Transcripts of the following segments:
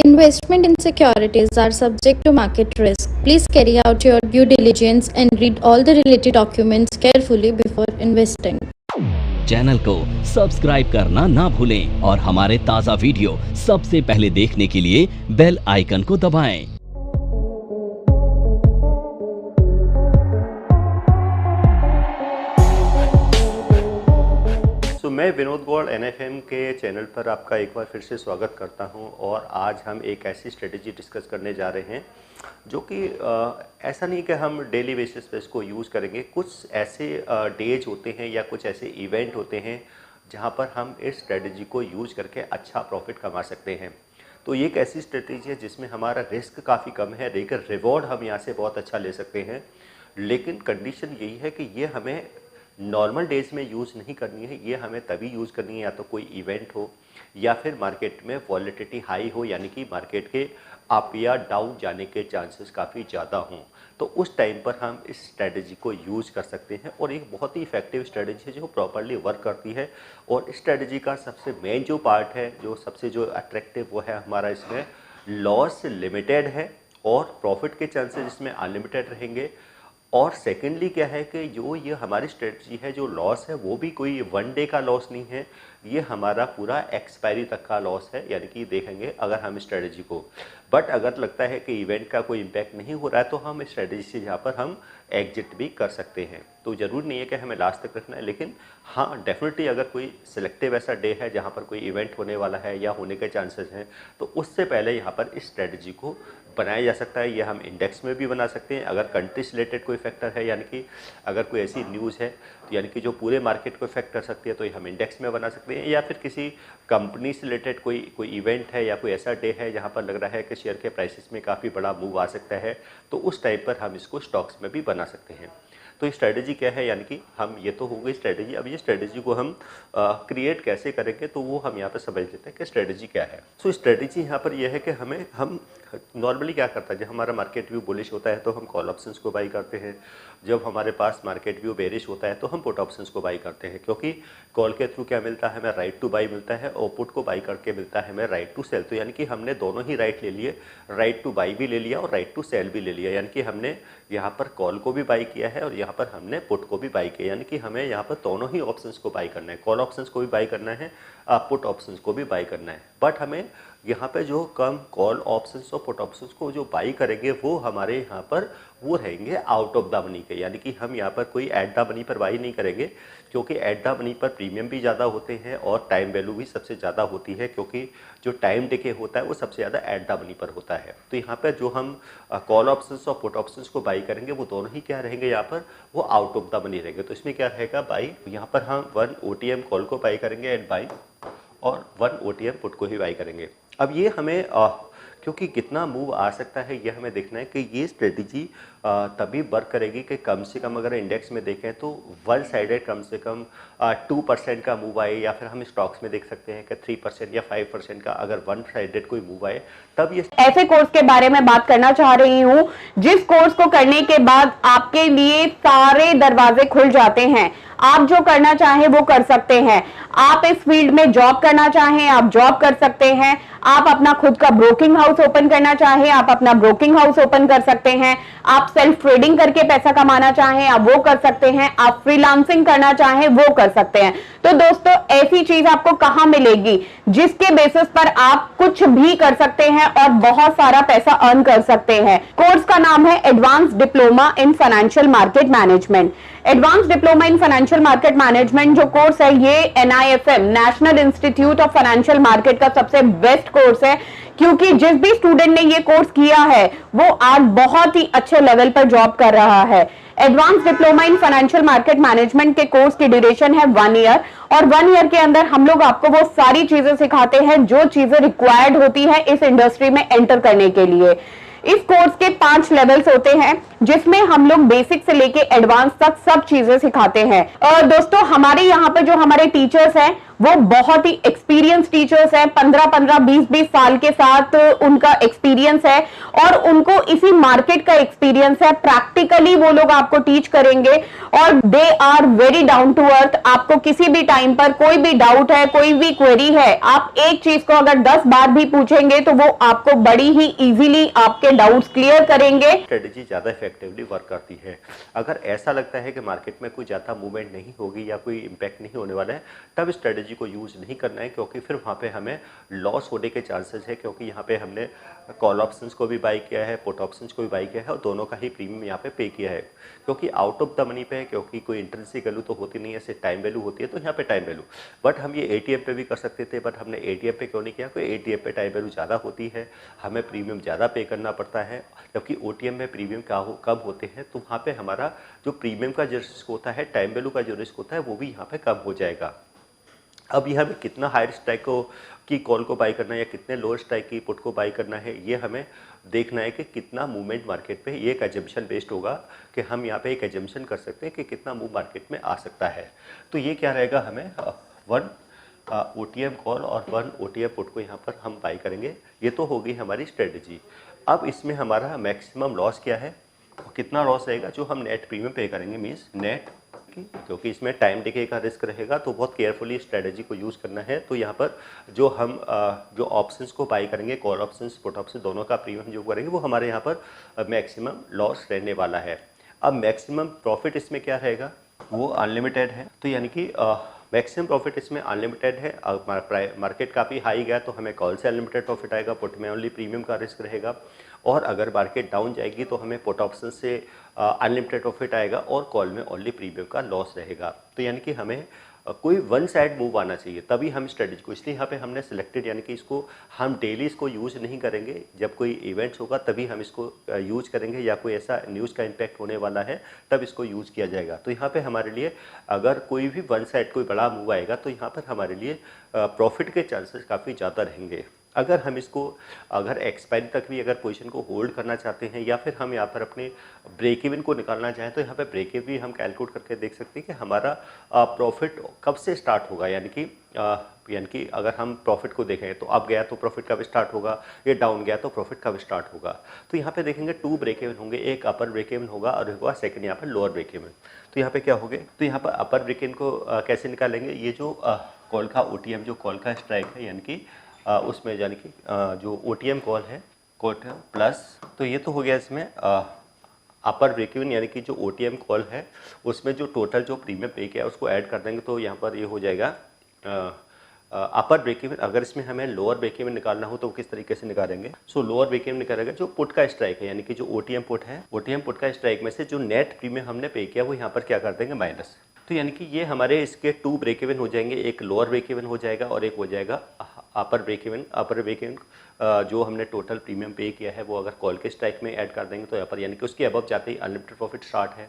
Investment in securities are subject to market risk. Please carry out your due diligence and read all the related documents carefully before investing. Channel को subscribe करना ना भूलें और हमारे ताज़ा video सबसे पहले देखने के लिए बेल आइकन को दबाएं। मैं विनोद गौड़ NFM के चैनल पर आपका एक बार फिर से स्वागत करता हूं और आज हम एक ऐसी स्ट्रेटेजी डिस्कस करने जा रहे हैं जो कि ऐसा नहीं कि हम डेली बेसिस पे इसको यूज़ करेंगे। कुछ ऐसे डेज होते हैं या कुछ ऐसे इवेंट होते हैं जहां पर हम इस स्ट्रेटेजी को यूज़ करके अच्छा प्रॉफिट कमा सकते हैं। तो ये एक ऐसी स्ट्रेटेजी है जिसमें हमारा रिस्क काफ़ी कम है लेकिन रिवॉर्ड हम यहाँ से बहुत अच्छा ले सकते हैं। लेकिन कंडीशन यही है कि ये हमें नॉर्मल डेज में यूज़ नहीं करनी है, ये हमें तभी यूज़ करनी है या तो कोई इवेंट हो या फिर मार्केट में वॉलेटिलिटी हाई हो, यानी कि मार्केट के अप या डाउन जाने के चांसेस काफ़ी ज़्यादा हों। तो उस टाइम पर हम इस स्ट्रेटजी को यूज़ कर सकते हैं और एक बहुत ही इफेक्टिव स्ट्रेटजी है जो प्रॉपरली वर्क करती है। और इस स्ट्रेटजी का सबसे मेन जो पार्ट है, जो सबसे जो अट्रैक्टिव वो है हमारा, इसमें लॉस लिमिटेड है और प्रॉफिट के चांसेस इसमें अनलिमिटेड रहेंगे। और सेकेंडली क्या है कि जो ये हमारी स्ट्रेटजी है, जो लॉस है वो भी कोई वन डे का लॉस नहीं है, ये हमारा पूरा एक्सपायरी तक का लॉस है। यानी कि देखेंगे अगर हम स्ट्रेटजी को, बट अगर लगता है कि इवेंट का कोई इम्पैक्ट नहीं हो रहा है तो हम स्ट्रेटजी से यहाँ पर हम एग्जिट भी कर सकते हैं। तो ज़रूर नहीं है कि हमें लास्ट तक रखना है, लेकिन हाँ डेफिनेटली अगर कोई सिलेक्टिव ऐसा डे है जहाँ पर कोई इवेंट होने वाला है या होने के चांसेस हैं तो उससे पहले यहाँ पर इस स्ट्रेटजी को बनाया जा सकता है। ये हम इंडेक्स में भी बना सकते हैं अगर कंट्री से रिलेटेड कोई फैक्टर है, यानी कि अगर कोई ऐसी न्यूज़ है तो यानी कि जो पूरे मार्केट को इफेक्ट कर सकती है तो ये हम इंडेक्स में बना सकते हैं। या फिर किसी कंपनी से रिलेटेड कोई इवेंट है या कोई ऐसा डे है जहाँ पर लग रहा है कि शेयर के प्राइसेस में काफ़ी बड़ा मूव आ सकता है तो उस टाइप पर हम इसको स्टॉक्स में भी बना सकते हैं। तो ये स्ट्रेटजी क्या है, यानी कि हम ये तो हो गई स्ट्रेटजी। अब ये स्ट्रेटजी को हम क्रिएट कैसे करेंगे तो वो हम यहाँ पर समझ लेते हैं कि स्ट्रेटजी क्या है। सो स्ट्रेटजी यहाँ पर यह है कि हम नॉर्मली क्या करता है, जब हमारा मार्केट व्यू बुलिश होता है तो हम कॉल ऑप्शंस को बाई करते हैं, जब हमारे पास मार्केट व्यू बेरिश होता है तो हम पुट ऑप्शंस को बाई करते हैं। क्योंकि कॉल के थ्रू क्या मिलता है, हमें राइट टू बाई मिलता है और पुट को बाई करके मिलता है हमें राइट टू सेल। तो यानी कि हमने दोनों ही राइट ले लिए, राइट टू बाई भी ले लिया और राइट टू सेल भी ले लिया। यानी कि हमने यहाँ पर कॉल को भी बाई किया है और यहाँ पर हमने पुट को भी बाई किया। यानी कि हमें यहाँ पर दोनों ही ऑप्शंस को बाई करना है, कॉल ऑप्शंस को भी बाई करना है, पुट ऑप्शंस को भी बाई करना है। बट हमें यहाँ पे जो कम कॉल ऑप्शंस और पुट ऑप्शंस को जो बाई करेंगे वो हमारे यहाँ पर वो रहेंगे आउट ऑफ द मनी के। यानी कि हम यहाँ पर कोई एट द मनी पर बाई नहीं करेंगे, क्योंकि एट द मनी पर प्रीमियम भी ज़्यादा होते हैं और टाइम वैल्यू भी सबसे ज़्यादा होती है, क्योंकि जो टाइम डिके होता है वो सबसे ज़्यादा एट द मनी पर होता है। तो यहाँ पर जो हम कॉल ऑप्शंस और पुट ऑप्शंस को बाई करेंगे वो दोनों ही क्या रहेंगे, यहाँ पर वो आउट ऑफ द मनी रहेंगे। तो इसमें क्या रहेगा, बाई यहाँ पर हम 1 OTM कॉल को बाई करेंगे एट बाई और 1 OTM पुट को ही बाई करेंगे। अब ये हमें क्योंकि कितना मूव आ सकता है ये हमें देखना है कि ये स्ट्रेटजी तभी वर्क करेगी कि कम से कम अगर इंडेक्स में देखें तो वन साइडेड कम से कम 2% का मूव आए, या फिर हम स्टॉक्स में देख सकते हैं कि 3% या 5% का अगर वन साइडेड कोई मूव आए तब ये। ऐसे कोर्स के बारे में बात करना चाह रही हूँ जिस कोर्स को करने के बाद आपके लिए सारे दरवाजे खुल जाते हैं, आप जो करना चाहें वो कर सकते हैं। आप इस फील्ड में जॉब करना चाहें आप जॉब कर सकते हैं, आप अपना खुद का ब्रोकिंग हाउस ओपन करना चाहें आप अपना ब्रोकिंग हाउस ओपन कर सकते हैं, आप सेल्फ ट्रेडिंग करके पैसा कमाना चाहें आप वो कर सकते हैं, आप फ्रीलांसिंग करना चाहें वो कर सकते हैं। तो दोस्तों ऐसी चीज आपको कहां मिलेगी जिसके बेसिस पर आप कुछ भी कर सकते हैं और बहुत सारा पैसा अर्न कर सकते हैं। कोर्स का नाम है advance diploma in financial market management. Advance diploma in financial market management जो कोर्स है ये NIFM national institute of financial market का सबसे बेस्ट कोर्स है, क्योंकि जिस भी स्टूडेंट ने ये कोर्स किया है वो आज बहुत ही अच्छे लेवल पर जॉब कर रहा है। Advance diploma in financial market management के कोर्स की ड्यूरेशन है 1 ईयर और 1 ईयर के अंदर हम लोग आपको वो सारी चीजें सिखाते हैं जो चीजें रिक्वायर्ड होती है इस इंडस्ट्री में एंटर करने के लिए। इस कोर्स के 5 लेवल्स होते हैं जिसमें हम लोग बेसिक से लेके एडवांस तक सब चीजें सिखाते हैं। और दोस्तों हमारे यहाँ पे जो हमारे टीचर्स हैं वो बहुत ही एक्सपीरियंस टीचर्स हैं, 15-15, 20-20 साल के साथ उनका एक्सपीरियंस है और उनको इसी मार्केट का एक्सपीरियंस है। प्रैक्टिकली वो लोग आपको टीच करेंगे और they are very down to earth. आपको किसी भी टाइम पर कोई भी डाउट है, कोई भी क्वेरी है, आप एक चीज को अगर 10 बार भी पूछेंगे तो वो आपको बड़ी ही इजीली आपके डाउट्स क्लियर करेंगे। स्ट्रेटेजी ज़्यादा इफेक्टिवली वर्क करती है। अगर ऐसा लगता है कि मार्केट में कोई ज़्यादा मूवमेंट नहीं होगी या कोई इम्पैक्ट नहीं होने वाला है, तब स्ट्रेटेजी को यूज़ नहीं करना है, क्योंकि फिर वहाँ पे हमें लॉस होने के चांसेस है, क्योंकि यहाँ पे हमने कॉल ऑप्शंस को भी बाई किया है, पुट ऑप्शंस को भी बाई किया है और दोनों का ही प्रीमियम यहाँ पे किया है, क्योंकि आउट ऑफ द मनी पे है, क्योंकि कोई इंट्रिंसिक वैल्यू तो होती नहीं है, सिर्फ टाइम वैल्यू होती है, तो यहाँ पे टाइम वैल्यू। बट हम ये एटीएम पे भी कर सकते थे, बट हमने एटीएम पे क्यों नहीं किया, क्योंकि एटीएम पे टाइम वैल्यू ज़्यादा होती है, हमें प्रीमियम ज़्यादा पे करना पड़ता है, जबकि ओटीएम में प्रीमियम कम होते हैं, तो वहाँ पे हमारा जो प्रीमियम का जो रिस्क होता है, टाइम वैल्यू का जो रिस्क होता है, वो भी यहाँ पे कम हो जाएगा। अब यहाँ पे कितना हायर स्ट्राइक की कॉल को बाई करना है या कितने लोअर स्ट्राइक की पुट को बाई करना है, ये हमें देखना है कि कितना मूवमेंट मार्केट पे, ये एक एजम्पशन बेस्ड होगा कि हम यहाँ पे एक एजम्पशन कर सकते हैं कि कितना मूव मार्केट में आ सकता है। तो ये क्या रहेगा, हमें 1 ओटीएम कॉल और 1 ओटीएम पुट को यहाँ पर हम बाई करेंगे। ये तो होगी हमारी स्ट्रेटजी। अब इसमें हमारा मैक्सिमम लॉस क्या है, कितना लॉस रहेगा जो हम नेट प्रीमियम पे करेंगे, मीन्स नेट, क्योंकि इसमें टाइम डिके का रिस्क रहेगा, तो बहुत केयरफुली स्ट्रेटजी को यूज़ करना है। तो यहाँ पर जो हम जो ऑप्शंस को बाई करेंगे, कॉल ऑप्शंस पुट ऑप्शन दोनों का प्रीमियम जो करेंगे, वो हमारे यहाँ पर मैक्सिमम लॉस रहने वाला है। अब मैक्सिमम प्रॉफिट इसमें क्या रहेगा, वो अनलिमिटेड है, तो यानी कि मैक्सिमम प्रॉफिट इसमें अनलिमिटेड है। मार्केट काफ़ी हाई गया तो हमें कॉल से अनलिमिटेड प्रॉफिट आएगा, पुट में ओनली प्रीमियम का रिस्क रहेगा, और अगर मार्केट डाउन जाएगी तो हमें पुट ऑप्शन से अनलिमिटेड प्रॉफिट आएगा और कॉल में ओनली प्रीमियम का लॉस रहेगा। तो यानी कि हमें कोई वन साइड मूव आना चाहिए, तभी हम स्ट्रेटजी को, इसलिए यहाँ पे हमने सिलेक्टेड, यानी कि इसको हम डेली इसको यूज़ नहीं करेंगे, जब कोई इवेंट्स होगा तभी हम इसको यूज़ करेंगे, या कोई ऐसा न्यूज़ का इम्पैक्ट होने वाला है तब इसको यूज़ किया जाएगा। तो यहाँ पे हमारे लिए अगर कोई भी वन साइड कोई बड़ा मूव आएगा तो यहाँ पर हमारे लिए प्रॉफिट के चांसेस काफ़ी ज़्यादा रहेंगे। अगर हम इसको अगर एक्सपायरी तक भी अगर पोजीशन को होल्ड करना चाहते हैं, या फिर हम यहाँ पर अपने ब्रेक इवन को निकालना चाहें, तो यहाँ पे ब्रेक इवन भी हम कैलकुलेट करके देख सकते हैं कि हमारा प्रॉफिट कब से स्टार्ट होगा, यानी कि अगर हम प्रॉफिट को देखें तो अप गया तो प्रॉफिट कब स्टार्ट होगा, ये डाउन गया तो प्रॉफिट कब स्टार्ट होगा। तो यहाँ पे देखेंगे 2 ब्रेक इवन होंगे, एक अपर ब्रेक इवन होगा और होगा सेकंड यहाँ पर लोअर ब्रेक इवन। तो यहाँ पे क्या होंगे, तो यहाँ पर अपर ब्रेक इवन को कैसे निकालेंगे, ये जो कॉल का ओटीएम जो कॉल का स्ट्राइक है, यानी कि उसमें यानी कि जो ओटीएम कॉल है कोट प्लस, तो ये तो हो गया इसमें अपर ब्रेक इवन, यानी कि जो ओटीएम कॉल है उसमें जो टोटल जो प्रीमियम पे किया है उसको ऐड कर देंगे, तो यहाँ पर ये हो जाएगा अपर ब्रेक इवन। अगर इसमें हमें लोअर ब्रेक इवन निकालना हो तो किस तरीके से निकालेंगे, सो लोअर ब्रेक इवन निकालेगा जो पुट का स्ट्राइक है, यानी कि जो ओटीएम पुट है, ओटीएम पुट का स्ट्राइक में से जो नेट प्रीमियम हमने पे किया वो यहाँ पर क्या कर देंगे, माइनस। तो यानी कि ये हमारे इसके 2 ब्रेक इवन हो जाएंगे, एक लोअर ब्रेक इवन हो जाएगा और एक हो जाएगा अपर ब्रेक इवन। अपर ब्रेक इवन जो हमने टोटल प्रीमियम पे किया है वो अगर कॉल के स्ट्राइक में ऐड कर देंगे तो यहाँ पर यानी कि उसके अबव जाते ही अनलिमिटेड प्रॉफिट स्टार्ट है,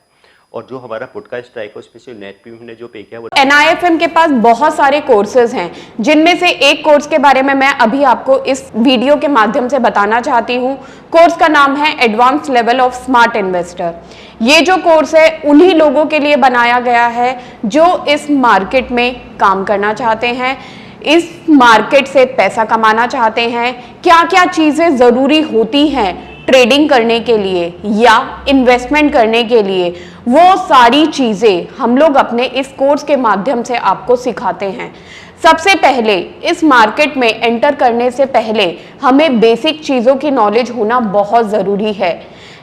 और जो हमारा पुट का स्ट्राइक है उसमें से नेट प्रीमियम ने जो पे किया वो। NIFM के पास बहुत सारे कोर्सेज हैं, जिनमें से एक कोर्स के बारे में मैं अभी आपको इस वीडियो के माध्यम से बताना चाहती हूँ। कोर्स का नाम है advance level of smart investor. ये जो कोर्स है उन्हीं लोगों के लिए बनाया गया है जो इस मार्केट में काम करना चाहते हैं, इस मार्केट से पैसा कमाना चाहते हैं। क्या क्या चीजें जरूरी होती हैं ट्रेडिंग करने के लिए या इन्वेस्टमेंट करने के लिए, वो सारी चीजें हम लोग अपने इस कोर्स के माध्यम से आपको सिखाते हैं। सबसे पहले इस मार्केट में एंटर करने से पहले हमें बेसिक चीजों की नॉलेज होना बहुत जरूरी है,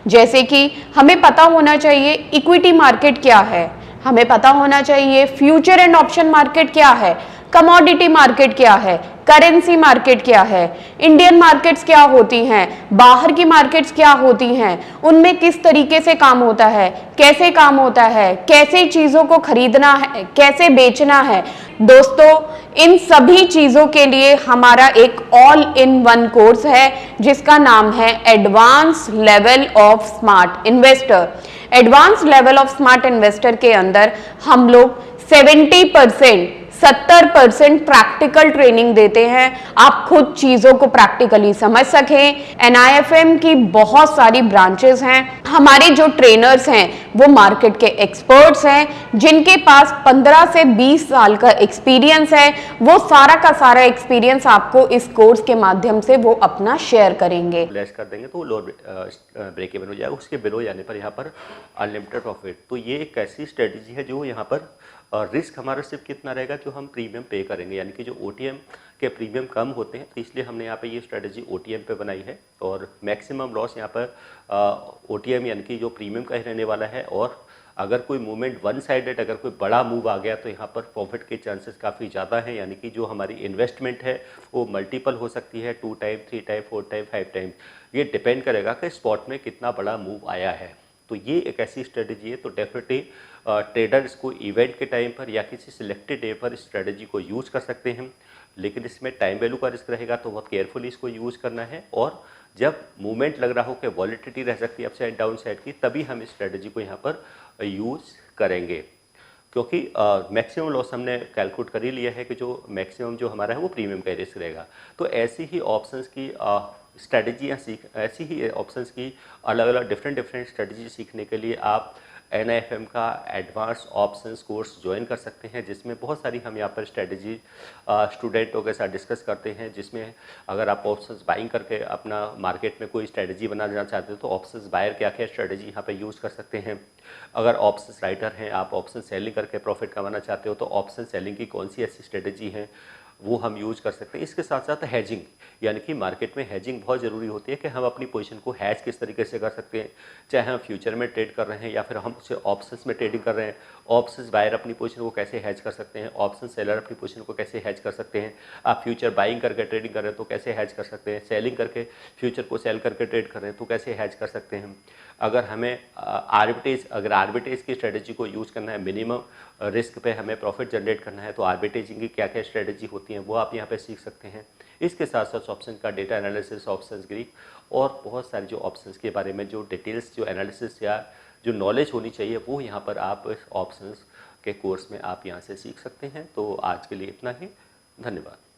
जैसे कि हमें पता होना चाहिए इक्विटी मार्केट क्या है, हमें पता होना चाहिए फ्यूचर एंड ऑप्शन मार्केट क्या है, कमोडिटी मार्केट क्या है, करेंसी मार्केट क्या है, इंडियन मार्केट्स क्या होती हैं, बाहर की मार्केट्स क्या होती हैं, उनमें किस तरीके से काम होता है, कैसे काम होता है, कैसे चीजों को खरीदना है, कैसे बेचना है। दोस्तों, इन सभी चीजों के लिए हमारा एक ऑल इन वन कोर्स है जिसका नाम है advance level of smart investor. Advance level of smart investor के अंदर हम लोग 70% 70% प्रैक्टिकल ट्रेनिंग देते हैं, आप खुद चीजों को प्रैक्टिकली समझ सकें। NIFM की बहुत सारी ब्रांचेस हैं। हमारे जो ट्रेनर्स हैं वो मार्केट के एक्सपर्ट्स हैं, जिनके पास 15 से 20 साल का एक्सपीरियंस है। वो सारा का सारा एक्सपीरियंस आपको इस कोर्स के माध्यम से वो अपना शेयर करेंगे। लेस कर देंगे तो लोअर ब्रेक इवन हो जाएगा, उसके बिलो जाने पर यहाँ पर अनलिमिटेड प्रॉफिट। तो ये एक ऐसी स्ट्रेटजी है जो यहाँ पर रिस्क हमारा सिर्फ कितना रहेगा, जो हम प्रीमियम पे करेंगे, यानी कि जो OTM के प्रीमियम कम होते हैं, तो इसलिए हमने यहाँ पे ये स्ट्रेटजी OTM पे बनाई है। और मैक्सिमम लॉस यहाँ पर OTM यानी कि जो प्रीमियम का ही रहने वाला है। और अगर कोई मूवमेंट वन साइडेड, अगर कोई बड़ा मूव आ गया तो यहाँ पर प्रॉफिट के चांसेस काफ़ी ज़्यादा हैं, यानी कि जो हमारी इन्वेस्टमेंट है वो मल्टीपल हो सकती है, 2 टाइम, 3 टाइम, 4 टाइम, 5 टाइम। ये डिपेंड करेगा कि स्पॉट में कितना बड़ा मूव आया है। तो ये एक ऐसी स्ट्रेटजी है, तो डेफिनेटली ट्रेडर इसको इवेंट के टाइम पर या किसी सिलेक्टेड डे पर स्ट्रेटजी को यूज़ कर सकते हैं, लेकिन इसमें टाइम वैल्यू का रिस्क रहेगा, तो बहुत केयरफुली इसको यूज़ करना है। और जब मूवमेंट लग रहा हो कि वॉलेटिलिटी रह सकती है अपसाइड डाउन साइड की, तभी हम इस स्ट्रेटजी को यहाँ पर यूज़ करेंगे, क्योंकि मैक्सिमम लॉस हमने कैलकुलेट कर ही लिया है कि जो मैक्सिमम जो हमारा है वो प्रीमियम का रिस्क रहेगा। तो ऐसी ही ऑप्शंस की स्ट्रेटजियाँ ऐसी ही ऑप्शंस की अलग अलग डिफरेंट स्ट्रेटजी सीखने के लिए आप NIFM का एडवांस ऑप्शंस कोर्स ज्वाइन कर सकते हैं, जिसमें बहुत सारी हम यहाँ पर स्ट्रेटजी स्टूडेंटों के साथ डिस्कस करते हैं। जिसमें अगर आप ऑप्शंस बाइंग करके अपना मार्केट में कोई स्ट्रेटजी बनाना चाहते हो तो ऑप्शंस बायर क्या क्या स्ट्रेटजी यहाँ पे यूज़ कर सकते हैं। अगर ऑप्शंस राइटर हैं, आप ऑप्शन सेलिंग करके प्रॉफिट कमाना चाहते हो तो ऑप्शन सेलिंग की कौन सी ऐसी स्ट्रेटजी है वो हम यूज़ कर सकते हैं। इसके साथ साथ हैजिंग, यानी कि मार्केट में हैजिंग बहुत ज़रूरी होती है कि हम अपनी पोजीशन को हैज किस तरीके से कर सकते हैं, चाहे हम फ्यूचर में ट्रेड कर रहे हैं या फिर हम उसे ऑप्शंस में ट्रेडिंग कर रहे हैं। ऑप्शंस बायर अपनी पोजीशन को कैसे हैज कर सकते हैं, ऑप्शन सेलर अपनी पोजीशन को कैसे हैज कर सकते हैं। आप फ्यूचर बाइंग करके ट्रेडिंग कर रहे हैं तो कैसे हैज कर सकते हैं, सेलिंग करके फ्यूचर को सेल करके ट्रेड कर रहे हैं तो कैसे हैज कर सकते हैं। अगर हमें आर्बिट्रेज की स्ट्रेटजी को यूज़ करना है, मिनिमम रिस्क पे हमें प्रॉफिट जनरेट करना है, तो आर्बिट्रेजिंग की क्या क्या स्ट्रेटजी होती हैं वो आप यहाँ पे सीख सकते हैं। इसके साथ साथ ऑप्शन का डेटा एनालिसिस, ऑप्शंस ग्रीक और बहुत सारे जो ऑप्शंस के बारे में जो डिटेल्स, जो एनालिसिस या जो नॉलेज होनी चाहिए वो यहाँ पर आप इस ऑप्शंस के कोर्स में आप यहाँ से सीख सकते हैं। तो आज के लिए इतना ही, धन्यवाद।